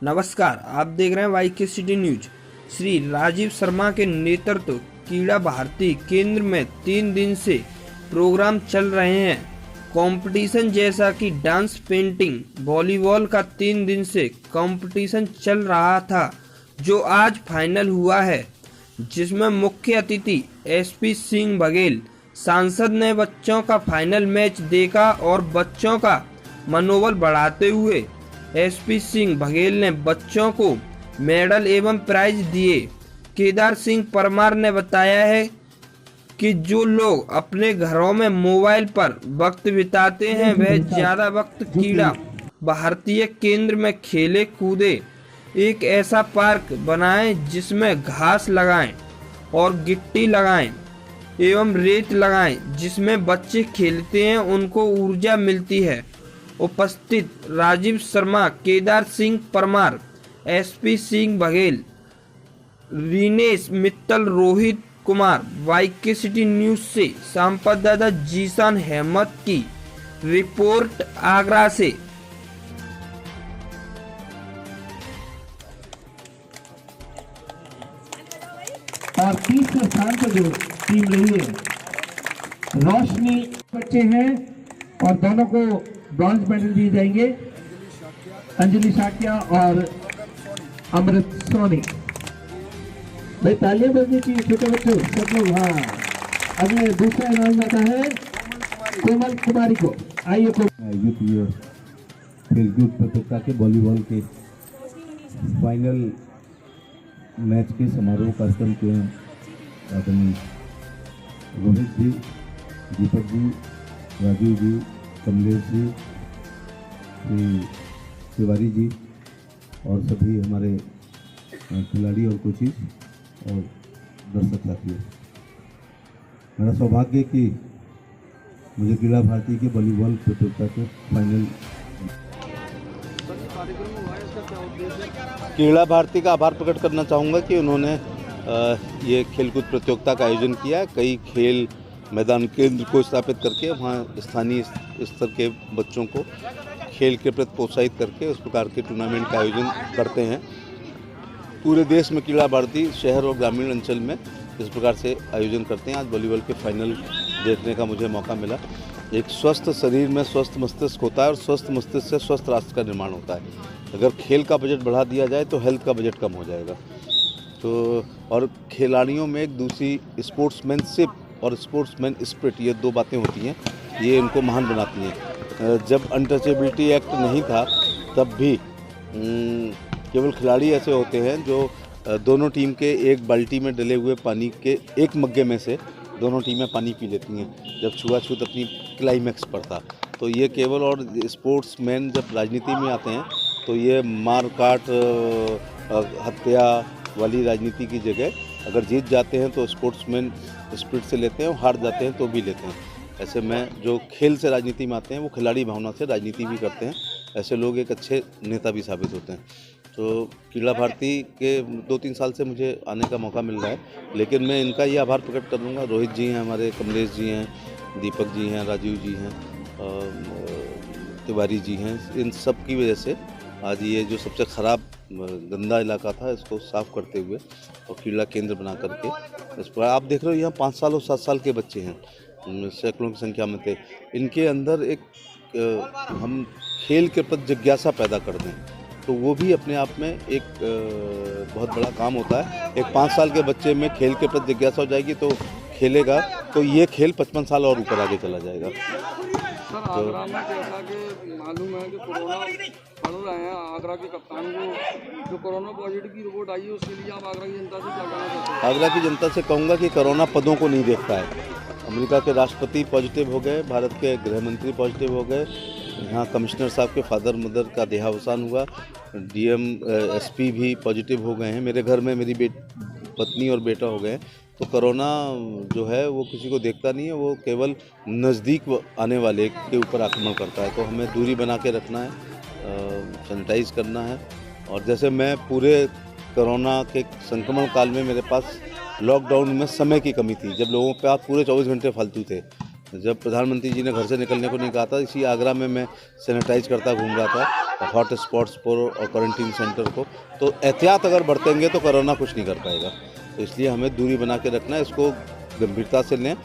नमस्कार, आप देख रहे हैं वाईके सिटी न्यूज। श्री राजीव शर्मा के नेतृत्व क्रीड़ा भारती केंद्र में 3 दिन से प्रोग्राम चल रहे हैं। कंपटीशन जैसा कि डांस, पेंटिंग, वॉलीबॉल का 3 दिन से कंपटीशन चल रहा था, जो आज फाइनल हुआ है, जिसमें मुख्य अतिथि एसपी सिंह बघेल सांसद ने बच्चों का फाइनल मैच देखा और बच्चों का मनोबल बढ़ाते हुए एसपी सिंह बघेल ने बच्चों को मेडल एवं प्राइज दिए। केदार सिंह परमार ने बताया है कि जो लोग अपने घरों में मोबाइल पर वक्त बिताते हैं, वह ज्यादा वक्त क्रीड़ा भारतीय केंद्र में खेले कूदे। एक ऐसा पार्क बनाएं जिसमें घास लगाएं और गिट्टी लगाएं एवं रेत लगाएं, जिसमें बच्चे खेलते हैं, उनको ऊर्जा मिलती है। उपस्थित Rajiv Sharma, Kedar Singh Parmar, SP Singh Baghel, Rinesh Mittal, Rohit Kumar. YK city news से संवाददाता जीशान अहमद की रिपोर्ट आगरा से। और तीसरे स्थान पर जो टीम रही है, रोशनी बच्चे हैं और दोनों को ब्रॉन्ज मेडल दिए जाएंगे। अंजलि साकिया और अमृत सोनी। भाई तालियां बजनी चाहिए छोटे बच्चों, सब लोग। हाँ, अगले दूसरा इनाम जाता है कोमल कुमारी को। आइए यूथ खेलकूद प्रतियोगिता के वॉलीबॉल के फाइनल मैच के समारोह कार्यक्रम के आदरणीय रोहित जी, दीपक जी, राजू जी, कमलेश जी, तिवारी जी और सभी हमारे खिलाड़ी और कोचिज और दर्शक साथियों, मेरा सौभाग्य कि मुझे क्रीड़ा भारती के वॉलीबॉल प्रतियोगिता के फाइनल। क्रीड़ा भारती का आभार प्रकट करना चाहूँगा कि उन्होंने ये खेलकूद प्रतियोगिता का आयोजन किया है। कई खेल मैदान केंद्र को स्थापित करके वहाँ स्थानीय स्तर के बच्चों को खेल के प्रति प्रोत्साहित करके उस प्रकार के टूर्नामेंट का आयोजन करते हैं। पूरे देश में क्रीड़ा भारती शहर और ग्रामीण अंचल में इस प्रकार से आयोजन करते हैं। आज वॉलीबॉल के फाइनल देखने का मुझे मौका मिला। एक स्वस्थ शरीर में स्वस्थ मस्तिष्क होता है और स्वस्थ मस्तिष्क से स्वस्थ राष्ट्र का निर्माण होता है। अगर खेल का बजट बढ़ा दिया जाए तो हेल्थ का बजट कम हो जाएगा। तो और खिलाड़ियों में एक दूसरी स्पोर्ट्समैनशिप और स्पोर्ट्समैन स्पिरिट, ये 2 बातें होती हैं, ये इनको महान बनाती हैं। जब अनटचेबिलिटी एक्ट नहीं था तब भी केवल खिलाड़ी ऐसे होते हैं जो दोनों टीम के एक बाल्टी में डले हुए पानी के एक मग्गे में से दोनों टीमें पानी पी लेती हैं जब छुआछूत अपनी क्लाइमैक्स पर था। तो ये केवल, और स्पोर्ट्समैन जब राजनीति में आते हैं तो ये मार काट हत्या वाली राजनीति की जगह अगर जीत जाते हैं तो स्पोर्ट्समैन स्पिरिट से लेते हैं और हार जाते हैं तो भी लेते हैं। ऐसे में जो खेल से राजनीति में आते हैं वो खिलाड़ी भावना से राजनीति भी करते हैं। ऐसे लोग एक अच्छे नेता भी साबित होते हैं। तो क्रीड़ा भारती के 2-3 साल से मुझे आने का मौका मिल रहा है, लेकिन मैं इनका ये आभार प्रकट करूँगा। रोहित जी हैं हमारे, कमलेश जी हैं, दीपक जी हैं, राजीव जी हैं, तिवारी जी हैं। इन सब की वजह से आज ये जो सबसे ख़राब गंदा इलाका था इसको साफ़ करते हुए और क्रीड़ा केंद्र बना करके इस पर आप देख रहे हो, यहाँ 5 साल और 7 साल के बच्चे हैं, सैकड़ों की संख्या में थे। इनके अंदर एक हम खेल के प्रति जिज्ञासा पैदा कर दें तो वो भी अपने आप में एक बहुत बड़ा काम होता है। एक 5 साल के बच्चे में खेल के प्रति जिज्ञासा हो जाएगी तो खेलेगा, तो ये खेल 55 साल और ऊपर आगे चला जाएगा। सर, आगरा में जैसा कि मालूम है कि कोरोना पड़ रहे हैं, आगरा के कप्तान को जो कोरोना पॉजिटिव की रिपोर्ट आई है, उसके लिए आप आगरा की जनता से क्या कहना चाहते हैं? आगरा की जनता से कहूँगा कि कोरोना पदों को नहीं देखता है। अमेरिका के राष्ट्रपति पॉजिटिव हो गए, भारत के गृह मंत्री पॉजिटिव हो गए, यहाँ कमिश्नर साहब के फादर मदर का देहावसान हुआ, डीएम एसपी भी पॉजिटिव हो गए हैं, मेरे घर में मेरी पत्नी और बेटा हो गए। तो कोरोना जो है वो किसी को देखता नहीं है, वो केवल नज़दीक आने वाले के ऊपर आक्रमण करता है। तो हमें दूरी बना के रखना है, सैनिटाइज करना है। और जैसे मैं पूरे कोरोना के संक्रमण काल में मेरे पास लॉकडाउन में समय की कमी थी, जब लोगों के पास पूरे 24 घंटे फालतू थे, जब प्रधानमंत्री जी ने घर से निकलने को नहीं कहा था, इसी आगरा में मैं सैनिटाइज करता घूम रहा था। हॉट स्पॉट्स पर और क्वारंटीन सेंटर को, तो एहतियात अगर बरतेंगे तो कोरोना कुछ नहीं कर पाएगा। तो इसलिए हमें दूरी बना के रखना है, इसको गंभीरता से लें।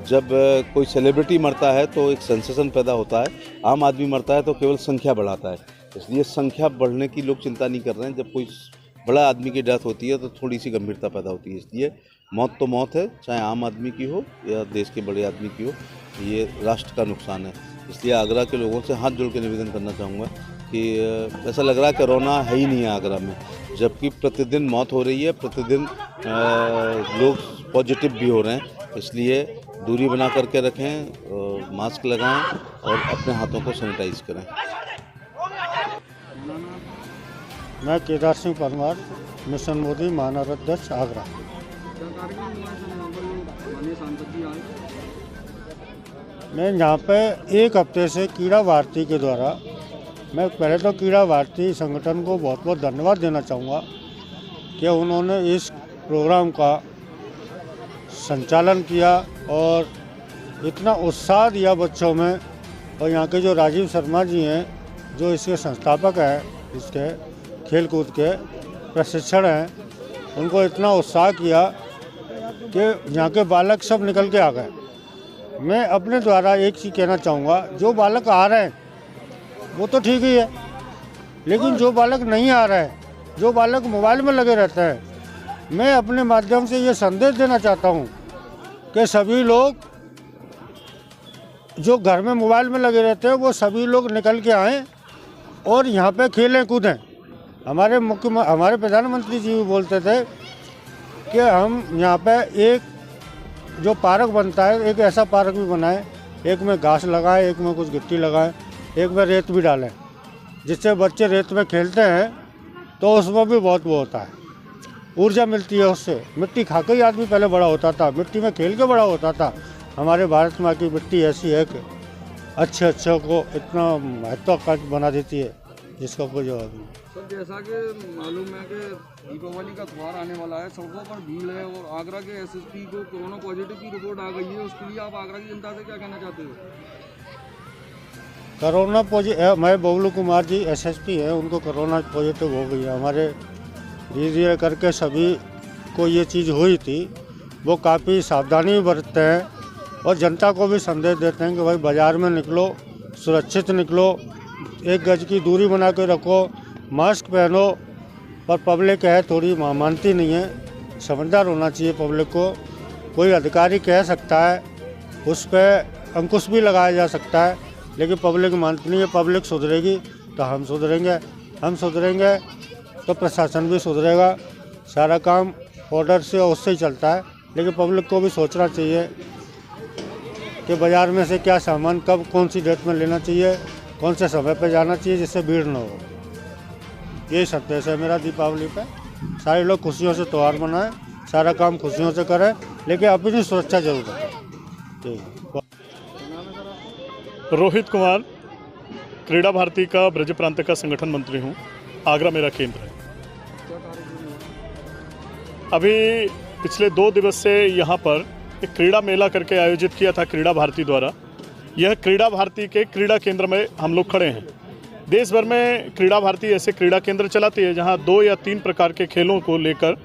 जब कोई सेलिब्रिटी मरता है तो एक सेंसेशन पैदा होता है, आम आदमी मरता है तो केवल संख्या बढ़ाता है, इसलिए संख्या बढ़ने की लोग चिंता नहीं कर रहे हैं। जब कोई बड़ा आदमी की डेथ होती है तो थोड़ी सी गंभीरता पैदा होती है, इसलिए मौत तो मौत है, चाहे आम आदमी की हो या देश के बड़े आदमी की हो, ये राष्ट्र का नुकसान है। इसलिए आगरा के लोगों से हाथ जोड़ के निवेदन करना चाहूँगा कि ऐसा लग रहा है कोरोना है ही नहीं है आगरा में, जबकि प्रतिदिन मौत हो रही है, प्रतिदिन लोग पॉजिटिव भी हो रहे हैं। इसलिए दूरी बना करके रखें, मास्क लगाएं और अपने हाथों को सैनिटाइज करें। मैं केदार सिंह परमार, मिशन मोदी महानगर अध्यक्ष आगरा। मैं यहाँ पे एक हफ्ते से क्रीड़ा भारती के द्वारा, मैं पहले तो क्रीड़ा भारती संगठन को बहुत बहुत धन्यवाद देना चाहूँगा कि उन्होंने इस प्रोग्राम का संचालन किया और इतना उत्साह दिया बच्चों में। और यहाँ के जो राजीव शर्मा जी हैं, जो इसके संस्थापक हैं, इसके खेल कूद के प्रशिक्षण हैं, उनको इतना उत्साह किया कि यहाँ के बालक सब निकल के आ गए। मैं अपने द्वारा एक चीज़ कहना चाहूँगा, जो बालक आ रहे हैं वो तो ठीक ही है, लेकिन जो बालक नहीं आ रहे हैं, जो बालक मोबाइल में लगे रहते हैं, मैं अपने माध्यम से ये संदेश देना चाहता हूँ कि सभी लोग जो घर में मोबाइल में लगे रहते हैं वो सभी लोग निकल के आएँ और यहाँ पे खेलें कूदें। हमारे प्रधानमंत्री जी भी बोलते थे कि हम यहाँ पे एक जो पार्क बनता है, एक ऐसा पार्क भी बनाएं, एक में घास लगाएं, एक में कुछ गिट्टी लगाएं, एक में रेत भी डालें, जिससे बच्चे रेत में खेलते हैं तो उसमें भी बहुत वो होता है, ऊर्जा मिलती है उससे। मिट्टी खा के ही आदमी पहले बड़ा होता था, मिट्टी में खेल के बड़ा होता था। हमारे भारत माँ की मिट्टी ऐसी है कि अच्छे को इतना महत्वाकांक्षी बना देती है जिसका कोई जवाब नहीं। सर, जैसा कि मालूम है कि दीपावली का त्यौहार आने वाला है, सड़कों पर भीड़ है और आगरा के एसएसपी को कोरोना पॉजिटिव की रिपोर्ट आ गई है, उसके लिए आप आगरा की जनता से क्या कहना चाहते हो? कोरोना पॉजिटिव, मैं बबलू कुमार जी एसएसपी हैं, उनको कोरोना पॉजिटिव हो गई है। हमारे धीरे धीरे करके सभी को ये चीज़ हुई थी, वो काफ़ी सावधानी भी बरतते हैं और जनता को भी संदेश देते हैं कि भाई बाज़ार में निकलो, सुरक्षित निकलो, 1 गज की दूरी बना के रखो, मास्क पहनो। पर पब्लिक है थोड़ी मानती नहीं है, समझदार होना चाहिए पब्लिक को। कोई अधिकारी कह सकता है, उस पर अंकुश भी लगाया जा सकता है, लेकिन पब्लिक मानती नहीं है। पब्लिक सुधरेगी तो हम सुधरेंगे, हम सुधरेंगे तो प्रशासन भी सुधरेगा। सारा काम ऑर्डर से और उससे ही चलता है, लेकिन पब्लिक को भी सोचना चाहिए कि बाज़ार में से क्या सामान कब कौन सी डेट में लेना चाहिए, कौन से समय पे जाना चाहिए, जिससे भीड़ न हो। यही संदेश है मेरा दीपावली पे। सारे लोग खुशियों से त्यौहार मनाएं, सारा काम खुशियों से करें, लेकिन अपनी सुरक्षा जरूर करें। रोहित कुमार, क्रीड़ा भारती का ब्रज प्रांत का संगठन मंत्री हूँ। आगरा मेरा केंद्र है। अभी पिछले 2 दिवस से यहाँ पर एक क्रीड़ा मेला करके आयोजित किया था क्रीड़ा भारती द्वारा। यह क्रीड़ा भारती के क्रीड़ा केंद्र में हम लोग खड़े हैं। देश भर में क्रीड़ा भारती ऐसे क्रीड़ा केंद्र चलाती है जहाँ 2 या 3 प्रकार के खेलों को लेकर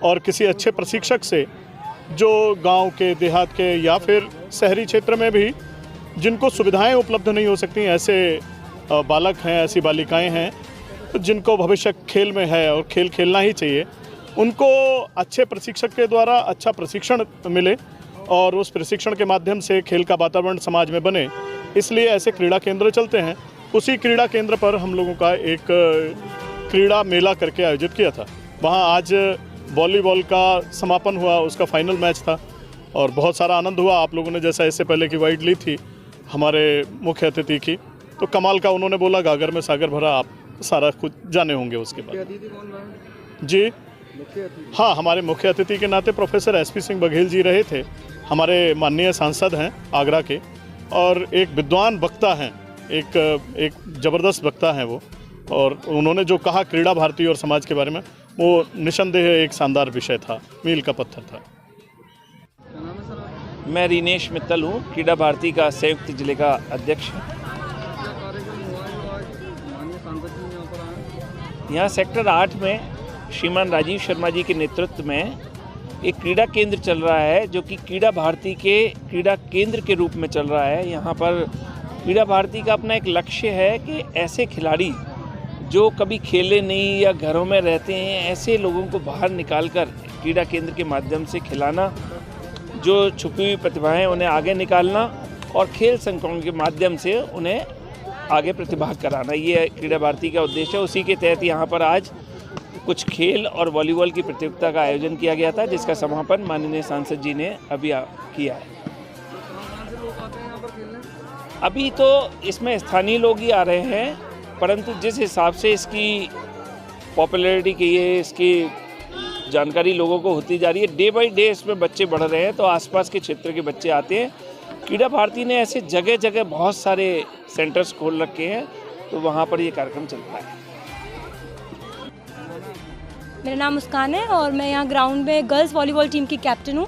और किसी अच्छे प्रशिक्षक से, जो गांव के, देहात के या फिर शहरी क्षेत्र में भी जिनको सुविधाएं उपलब्ध नहीं हो सकती, ऐसे बालक हैं, ऐसी बालिकाएं हैं जिनको भविष्य खेल में है और खेल खेलना ही चाहिए, उनको अच्छे प्रशिक्षक के द्वारा अच्छा प्रशिक्षण मिले और उस प्रशिक्षण के माध्यम से खेल का वातावरण समाज में बने, इसलिए ऐसे क्रीड़ा केंद्र चलते हैं। उसी क्रीड़ा केंद्र पर हम लोगों का एक क्रीड़ा मेला करके आयोजित किया था। वहाँ आज वॉलीबॉल का समापन हुआ, उसका फाइनल मैच था और बहुत सारा आनंद हुआ। आप लोगों ने जैसा इससे पहले की वाइड ली थी हमारे मुख्य अतिथि की, तो कमाल का उन्होंने बोला, गागर में सागर भरा, आप सारा कुछ जाने होंगे उसके बाद। जी हाँ, हमारे मुख्य अतिथि के नाते प्रोफेसर SP सिंह बघेल जी रहे थे। हमारे माननीय सांसद हैं आगरा के और एक विद्वान वक्ता हैं, एक ज़बरदस्त वक्ता हैं वो, और उन्होंने जो कहा क्रीड़ा भारती और समाज के बारे में, वो निसंदेह एक शानदार विषय था, मील का पत्थर था। मैं रिनेश मित्तल हूँ, क्रीड़ा भारती का संयुक्त जिले का अध्यक्ष। यहाँ सेक्टर 8 में श्रीमान राजीव शर्मा जी के नेतृत्व में एक क्रीड़ा केंद्र चल रहा है, जो कि क्रीड़ा भारती के क्रीड़ा केंद्र के रूप में चल रहा है। यहाँ पर क्रीड़ा भारती का अपना एक लक्ष्य है कि ऐसे खिलाड़ी जो कभी खेले नहीं या घरों में रहते हैं, ऐसे लोगों को बाहर निकालकर क्रीड़ा केंद्र के माध्यम से खिलाना, जो छुपी हुई प्रतिभाएं उन्हें आगे निकालना और खेल संकुल के माध्यम से उन्हें आगे प्रतिभाग कराना, ये क्रीड़ा भारती का उद्देश्य है। उसी के तहत यहाँ पर आज कुछ खेल और वॉलीबॉल की प्रतियोगिता का आयोजन किया गया था, जिसका समापन माननीय सांसद जी ने अभी किया है। अभी तो इसमें स्थानीय लोग ही आ रहे हैं, परंतु जिस हिसाब से इसकी पॉपुलैरिटी की है, इसकी जानकारी लोगों को होती जा रही है, डे बाय डे इसमें बच्चे बढ़ रहे हैं, तो आसपास के क्षेत्र के बच्चे आते हैं। क्रीड़ा भारती ने ऐसे जगह जगह बहुत सारे सेंटर्स खोल रखे हैं, तो वहाँ पर ये कार्यक्रम चलता है। मेरा नाम मुस्कान है और मैं यहाँ ग्राउंड में गर्ल्स वॉलीबॉल टीम की कैप्टन हूँ।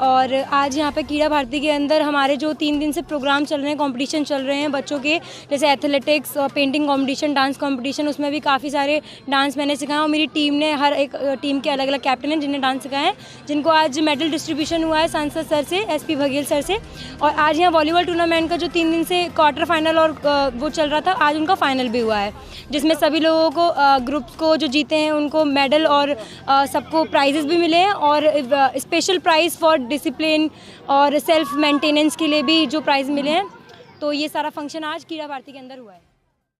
और आज यहाँ पे क्रीड़ा भारती के अंदर हमारे जो 3 दिन से प्रोग्राम चल रहे हैं, कंपटीशन चल रहे हैं बच्चों के, जैसे athletics, painting competition, dance competition, उसमें भी काफ़ी सारे डांस मैंने सिखाया और मेरी टीम ने, हर एक टीम के अलग अलग कैप्टन हैं जिन्हें डांस सिखाया है, जिनको आज मेडल डिस्ट्रीब्यूशन हुआ है सांसद सर से, SP बघेल सर से। और आज यहाँ वॉलीबॉल टूर्नामेंट का जो 3 दिन से क्वार्टर फाइनल और वो चल रहा था, आज उनका फाइनल भी हुआ है, जिसमें सभी लोगों को ग्रुप्स को जो जीते हैं उनको मेडल और सबको प्राइजेस भी मिले हैं, और स्पेशल प्राइज़ फॉर डिसिप्लिन और सेल्फ मेंटेनेंस के लिए भी जो प्राइज़ मिले हैं। तो ये सारा फंक्शन आज क्रीड़ा भारती के अंदर हुआ है।